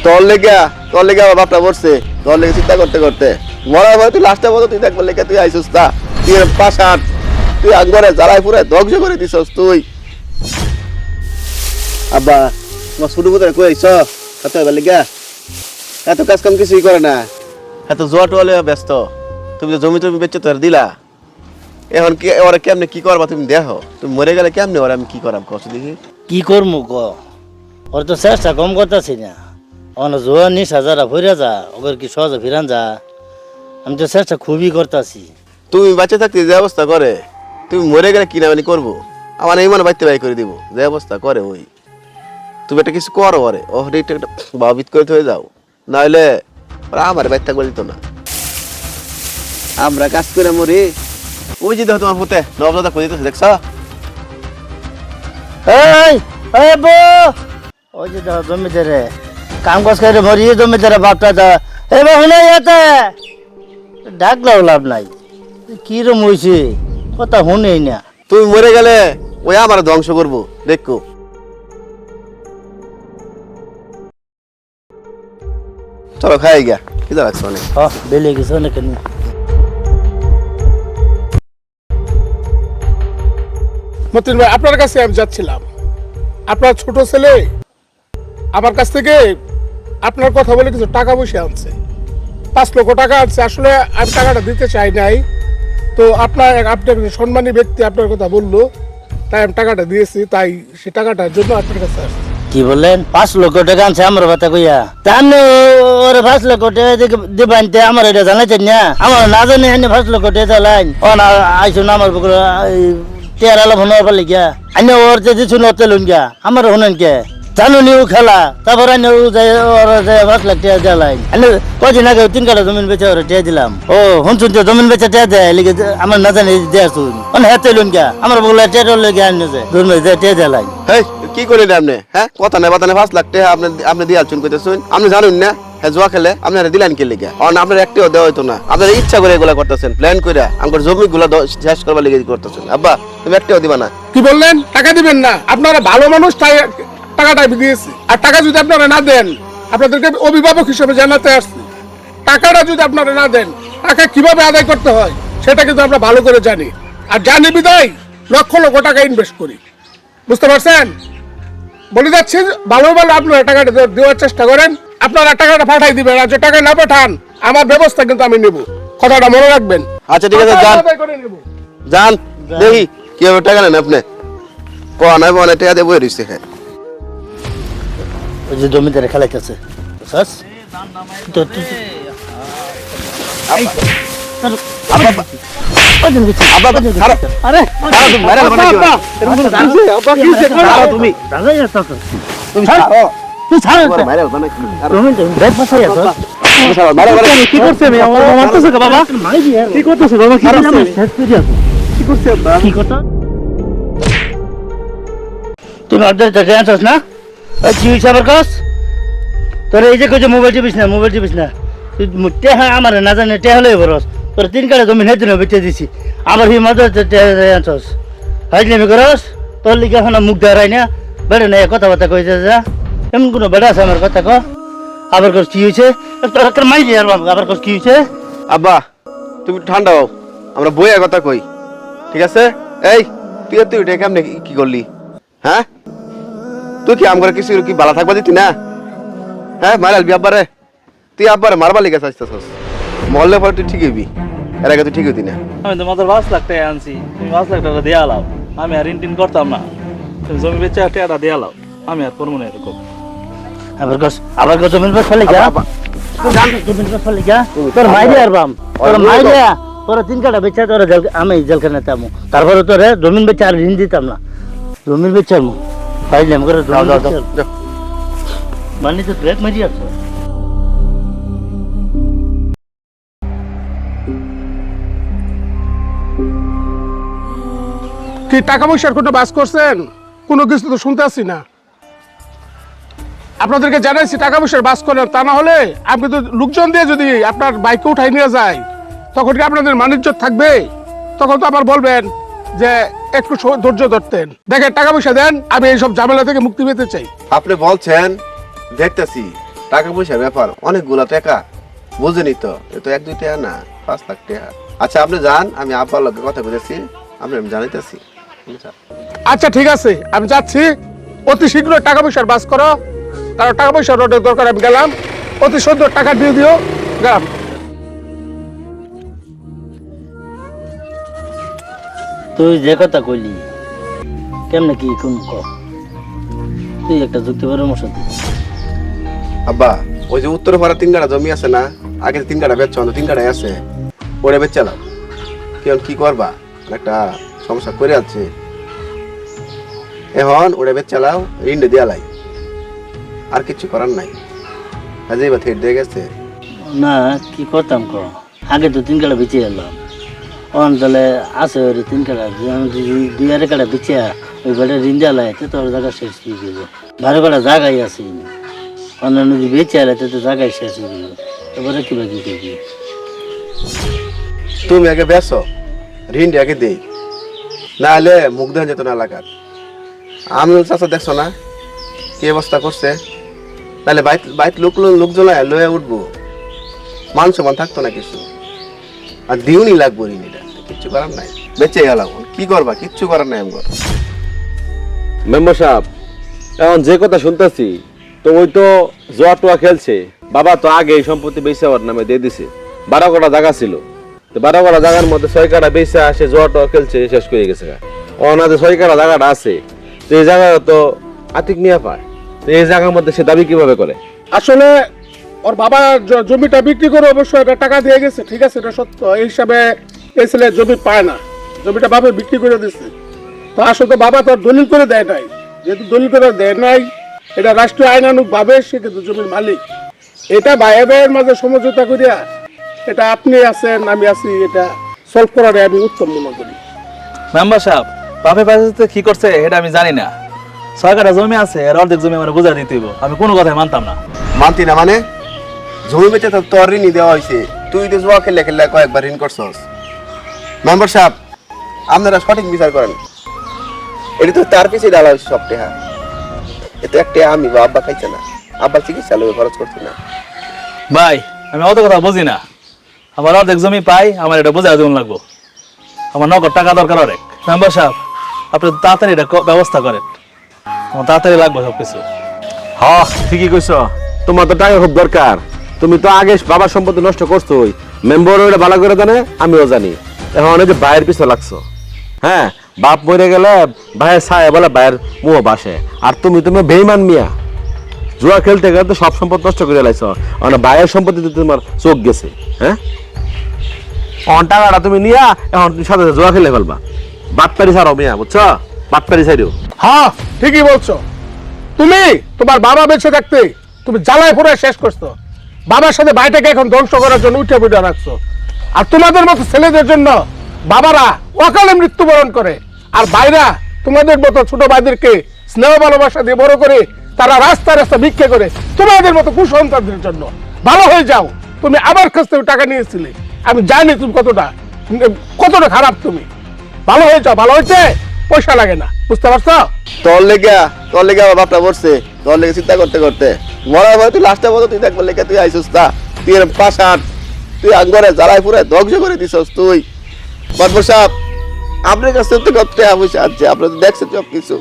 তোর লেগে আমার বাপটা মরছে, তোর লেগে চিন্তা করতে করতে মরার পরে তুই লাস্টে বলো তুই দেখবার লেগে তুই আইসুস তা তুই পাশান তুই আঙ্গরে জ্বালাই পুরে ধ্বংস করে দিছস তুই। আব্বা তোমার ছোট বোধ কই আইস কত এবার লেগে এত কাজ কাম কিছুই করে না, এত জোয়া টোয়ালে ব্যস্ত। তুমি তো জমি টমি বেচে তো আর দিলা, এখন কি ওরা কেমনে কি করবা তুমি দেখো। তুমি মরে গেলে কেমনে ওরা আমি কি করাম কষ্ট দেখি। কি করবো ক, ওর তো চেষ্টা কম করতেছি না। অনেক জোয়া নিস হাজারা ভরে যা, ওদের কি সহজে ফিরান যা। আমি তো চেষ্টা খুবই করতেছি। তুমি বাচ্চা থাকতে যে অবস্থা করে, তুমি মরে গেলে কি না মানে করবো, আমার এই মনে বাড়তে বাই করে দিব যে অবস্থা করে। ওই তুমি একটা কিছু করো ওরে ওরে একটা ভাবিত করে হয়ে যাও, নাহলে ওরা আমার বাইর থাকবে দিত না। আমরা কাজ করে মরি। ওই যে দেখো তোমার পুতে নবজাদা করে দিতেছে দেখছ। এই বউ, ওই যে দেখো জমিদারে কাম কাজ করে মরিয়ে জমিদারে বাপটা দা এবার শুনে যেতে ডাকলেও লাভ নাই। কিরম হয়েছে কথা শুনেই না। তুমি মরে গেলে ওই আমার ধ্বংস করবো দেখো। চলো খাই গা, কি লাগছে অনেক বেলে গেছে অনেক। মতিন ভাই, আপনার কাছে আমি যাচ্ছিলাম। আপনার ছোট ছেলে আমার কাছ থেকে আপনার কথা বলে কিছু টাকা পয়সা আনছে, 5 লক্ষ টাকা আনছে। আসলে আমি টাকাটা দিতে চাই নাই, তো আপনি একজন সম্মানী ব্যক্তি আপনার কথা বললো, তাই আমি টাকাটা দিয়েছি। তাই সে টাকাটার জন্য আপনার কাছে আসছি। কি বললেন 5 লক্ষ টাকা আনছে আমার কথা কইয়া? তাহলে ওরে 5 লক্ষ টাকা দিবেন, আমার এটা জানাইছেন না? আমার না জানি 5 লক্ষ টাকা চালাইন ও না আইসুন আমার টেয়ারালা ভনার পারলি গিয়া আইনে ওর যে দিছুন ওতে লুন গিয়া আমার হনেন কে জানো নিউ খেলা। তারপর আইনে ও যায় ওর 5 লাখ টাকা চালাইন। আইনে কদিন আগে 3 কাটা জমিন বেচে ওরা টাকা দিলাম। ও শুনছুন যে জমিন বেচে টাকা দেয় লিখে আমার না জানি দিয়ে আসুন মানে হেতে লুন গিয়া আমার বলে টাকা লগে আইনে যে জমি টাকা চালাইন। হেই কি করেন আপনি? হ্যাঁ কথা নাই বাতা নাই 5 লাখ টাকা আপনি দিয়ে আলচুন কইতেছেন। আপনি জানেন না হ্যাঁ জুয়া খেলে আপনারা দিলেন কে লিগা? অন আপনার একটিও দেওয়া হইতো না। আপনারা ইচ্ছা করে এগুলা করতেছেন, প্ল্যান কইরা আমার জমিগুলা শেষ করবার লিগে করতেছেন। আব্বা তুমি একটিও দিবা না। কি বললেন? টাকা দিবেন না? আপনারা ভালো মানুষ, তাই টাকাটা আমি দিয়েছি। আর টাকা যদি আপনারা না দেন, আপনাদেরকে অভিভাবক হিসেবে জানাতে আসছি, টাকাটা যদি আপনারা না দেন টাকা কিভাবে আদায় করতে হয় সেটা কিন্তু আমরা ভালো করে জানি। আর জানি বিদায় লক্ষ লক্ষ টাকা ইনভেস্ট করি, বুঝতে পারছেন? বলে যাচ্ছি ভালো ভালো আপনারা টাকাটা দেওয়ার চেষ্টা করেন। আপনারা টাকাটা পাঠাই দিবেন, আর যে টাকা না পাঠান আমার ব্যবস্থা কিন্তু আমি নেব, কথাটা মনে রাখবেন। আচ্ছা ঠিক আছে, যান যান দেখি কিভাবে টাকা নেন আপনি। কোয়া নাই বনে টাকা দিয়ে বই রইছে। হ্যাঁ ওই যে জমিদারে খেলাইতেছে বুঝছস তো তুমি অর্ধেক টাকা আনছস না? কি হয়েছে আবার কস? তোর এই যে কইছে মোবাইল টিপিস না টেহা আমার না জানে টেহা লই বরস তোর 3 কাটা জমি হেদিন বেচে দিছি আমার হি মজা আনছস হাইজলামি করস। তোর লিগে এখন মুখ ধরাই না বেড়ে না কথাবার্তা কইছে যা এমন কোনো বেড়া আছে আমার কথা ক। আবার কস কি হয়েছে? তোর মাইলি আর আবার কস কি হয়েছে? আব্বা তুমি ঠান্ডা হও, আমরা বইয়া কথা কই ঠিক আছে? এই তুই তুই কেমনে কি করলি? হ্যাঁ তুই কি আমার কিছু কি ভালো থাকবা দিতি না? হ্যাঁ মারালবি আব্বারে, তুই আব্বারে মারবার লিগে চাইতেছস। মহল্লে পরে তুই ঠিক হইবি, এর আগে তুই ঠিক হইতি না। আমি তো মাত্র 5 লাখ টাকা আনছি, তুমি 5 লাখ টাকা দিয়ে আলাও। আমি আর ঋণ করতাম না, তুমি জমি বেচে টাকাটা দিয়ে আলাও। আমি আর করবো না এরকম। আবার কস জমিন বেচ ফেলে গা জমিন বেচ ফেলে গা তোর মাইলি আর বাম তোর মাইলি তোর 3 কাটা বেচা তোর আমি জেলখানে তামু। তারপরে তোরে জমিন বেচে আর ঋণ দিতাম না, জমিন বেচে আলমু পাইলাম করে মানে তো ব্রেক মারি আছে। কি টাকা পয়সার কোনো বাস করছেন? কোনো কিছু তো শুনতে আসছি না। আপনাদেরকে জানাইছি টাকা পয়সার বাস করেন, তা না হলে আপনি তো লোকজন দিয়ে যদি আপনার বাইকে উঠাই নিয়ে যায় তখন কি আপনাদের মানিজ্য থাকবে? তখন তো আবার বলবেন যে একটু ধৈর্য ধরতেন। দেখেন টাকা পয়সা দেন, আমি এইসব ঝামেলা থেকে মুক্তি পেতে চাই। আপনি বলছেন দেখতেছি, টাকা পয়সার ব্যাপার, অনেকগুলা টাকা, বুঝেনি তো, এ তো 1-2 টাকা না, 5 লাখ টাকা। আচ্ছা আপনি যান, আমি আব্বার লগে কথা বলেছি, আমি জানাইতেছি। আচ্ছা ঠিক আছে, আমি যাচ্ছি। অতি শীঘ্র টাকা পয়সার বাস করো, কারণ টাকা পয়সার রোডের দরকার। আমি গেলাম, অতি সুন্দর টাকা দিয়ে দিও, গেলাম। তুই যে কথা কইলি কেমনে কি কোন ক তুই একটা যুক্তি পরামর্শ দি। আব্বা ওই যে উত্তর পাড়া 3 কাঠা জমি আছে না, আগে 3 কাঠা বেচছ, 3 কাঠাই আছে, ওরে বেচালাম। কি করবা, একটা সমস্যা করে আছে, এখন ওরে বেচালাও, ঋণে দেয়ালাই, আর কিছু করার নাই। আজই বা থেট দিয়ে গেছে। না কি করতাম ক, আগে তো 3 কাটা বেঁচে এলাম, অঞ্চলে আছে ওই 3 কাটা, 2-2 কাটা বেঁচে ওই বাড়ি ঋণ জ্বালায় তোর জায়গা শেষ হয়ে গেল। 12 কাটা জায়গায় আছে, অন্যান্য যদি বেঁচে এলে তো জায়গায় শেষ হয়ে গেল, এবারে কিবা কি করবি? তুমি আগে বেচো, ঋণটা আগে দেই, না হলে মুখ দেওয়া যেত না এলাকার। আমি চাষা দেখছো না কি অবস্থা করছে, তাহলে বাইত লোকজন লয়ে উঠবো, মান সমান থাকতো না কিছু, আর দিউনি লাগবো ঋণটা, কিচ্ছু করার নাই, বেঁচে গেলাম। কি করবা, কিচ্ছু করার নাই আমার। মেম্বার সাহেব এখন যে কথা শুনতেছি, তো ওই তো জোয়া টোয়া খেলছে, বাবা তো আগে এই সম্পত্তি বেচে আমার নামে দিয়ে দিছে। 12 কাঠা জায়গা ছিল, তো 12 কাঠা জায়গার মধ্যে 6 কাঠা বেচে আসে জোয়া টোয়া খেলছে, শেষ করে গেছে। ওনাদের 6 কাঠা জায়গাটা আছে, তো এই জায়গাটা তো আতিক মিয়া পায়, তো এই জায়গার মধ্যে সে দাবি কিভাবে করে? আসলে ওর বাবা জমিটা বিক্রি করে অবশ্যই এটা টাকা দিয়ে গেছে, ঠিক আছে, এটা সত্য। এই হিসাবে এই ছেলে জমি পায় না, জমিটা বাবা বিক্রি করে দিচ্ছে। তো আসলে বাবা তো আর দলিল করে দেয় নাই, যেহেতু দলিল করে দেয় নাই, এটা রাষ্ট্রীয় আইনানুগ ভাবে সে কিন্তু জমির মালিক। এটা ভাই ভাইয়ের মাঝে সমঝোতা করিয়া, এটা আপনি আছেন আমি আছি, এটা সলভ করারে আমি উত্তম মনে করি। মেম্বার সাহেব বাপে পাশে কি করছে এটা আমি জানি না, 6 কাঠা জমি আছে, এর অর্ধেক জমি আমার বুঝা দিতে হইব, আমি কোনো কথাই মানতাম না। মানতি না মানে, জমি বেচে তো তোর ঋণই দেওয়া হয়েছে, তুই তো জুয়া খেললে খেললে কয়েকবার ঋণ করছস। মেম্বার সাহেব আপনারা সঠিক বিচার করেন, এটা তো তার পিছিয়ে ডালা হয়েছে সব টেহা, এটা একটা আমি বা আব্বা খাইছে না, আব্বার চিকিৎসা লোক খরচ করছি না। ভাই আমি অত কথা বুঝি না, আমার অর্ধেক জমি পাই, আমার এটা বোঝা যেমন লাগবো, আমার নগদ টাকা দরকার অনেক। মেম্বার সাহেব আপনি তাড়াতাড়ি এটা ব্যবস্থা করেন, আমার তাড়াতাড়ি লাগবে সবকিছু। হ্যাঁ ঠিকই কইছ, তোমার তো টাকা খুব দরকার, তুমি তো আগে বাবার সম্পত্তি নষ্ট করছো, মেম্বার ওটা ভালো করে জানে, আমিও জানি। এখন এই যে ভাইয়ের পিছনে লাগছো, হ্যাঁ বাপ মরে গেলে ভাইয়ের ছায় বলে ভাইয়ের মুহ বাসে, আর তুমি বেইমান মিয়া, জুয়া খেলতে গেলে তো সব সম্পদ নষ্ট করে লাইছো, মানে ভাইয়ের সম্পত্তিতে তোমার চোখ গেছে। হ্যাঁ এখন টাকাটা তুমি নিয়া এখন তুমি সাথে জুয়া খেলে ফেলবা, বাটপারি ছাড়ো মিয়া, বুঝছো, বাটপারি ছাড়িও। হ্যাঁ ঠিকই বলছো, তুমি তোমার বাবা বেঁচে থাকতে তুমি জ্বালায় পুরো শেষ করছো, বাবার সাথে ভাইটাকে এখন ধ্বংস করার জন্য উঠে বুঝে রাখছো। আর তোমাদের মতো ছেলেদের জন্য বাবারা অকালে মৃত্যুবরণ করে, আর ভাইরা তোমাদের মতো ছোট ভাইদেরকে স্নেহ ভালোবাসা দিয়ে বড় করে তারা রাস্তা রাস্তা ভিক্ষা করে তোমাদের মতো কুসন্তানদের জন্য। ভালো হয়ে যাও, তুমি আমার কাছ থেকে টাকা নিয়েছিলে, আমি জানি তুমি কতটা খারাপ, তুমি ভালো হয়ে যাও, ভালো হয়েছে, পয়সা লাগে না, বুঝতে পারছো? তোর লেগে আমার বাপটা মরছে, তোর লেগে চিন্তা করতে করতে মরার পরে তুই লাস্টে মতো তুই দেখবার লেগে তুই আইসুস তা, তুই এরকম পাশান, তুই আঙ্গরে জ্বালায় পুরে ধ্বংস করে দিছস তুই। বাদবর সাহেব আপনার কাছে তো কত টাকা পয়সা আছে, আপনার তো দেখছেন সব কিছু,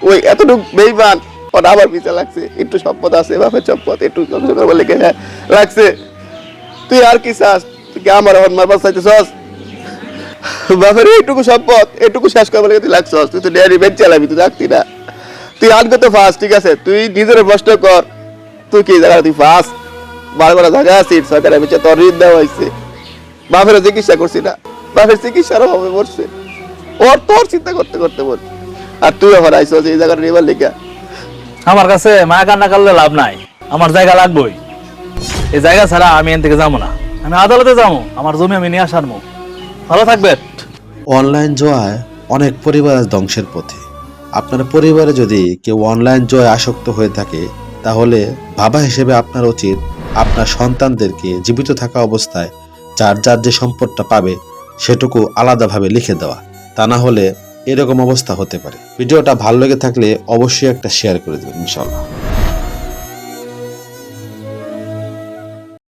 ওই এতটুকু বেইমান ওটা আমার পিছা লাগছে, একটু সম্পদ আছে বাপের সম্পদ একটু ধ্বংস করবার লেগে লাগছে, তুই আর কি চাস, তুই কি আমার এখন মারবার চাইতেছস? বাপের এইটুকু সম্পদ এটুকু শেষ করবার লেগে তুই লাগছস, তুই তো ডেয়ারি বেঞ্চ চালাবি, তুই রাখতি না, তুই আনকে তো ফার্স্ট, ঠিক আছে, তুই নিজের প্রশ্ন কর, তুই কি জায়গা তুই ফার্স্ট 12 কাঠা জায়গা আছিস, সরকারের পিছিয়ে তোর ঋণ দেওয়া হয়েছে, বাপের চিকিৎসা করছি না, বাপের চিকিৎসার অভাবে মরছে, ওর তোর চিন্তা করতে করতে মরছে, আর তুই এখন আইসস এই জায়গাটা নেবার লেগে। আমার কাছে মায়া কান্না করলে লাভ নাই, আমার জায়গা লাগবেই, এই জায়গা ছাড়া আমি এখান থেকে যাবো না, আমি আদালতে যাবো, আমার জমি আমি নিয়ে আসার মুখ। ভালো থাকবেন। অনলাইন জুয়ায় অনেক পরিবার আজ ধ্বংসের পথে। আপনার পরিবারে যদি কেউ অনলাইন জুয়ায় আসক্ত হয়ে থাকে, তাহলে বাবা হিসেবে আপনার উচিত আপনার সন্তানদেরকে জীবিত থাকা অবস্থায় যার যার যে সম্পদটা পাবে সেটুকু আলাদাভাবে লিখে দেওয়া, তা না হলে এরকম অবস্থা হতে পারে। ভিডিওটা ভালো লেগে থাকলে অবশ্যই একটা শেয়ার করে দেবেন ইনশাআল্লাহ।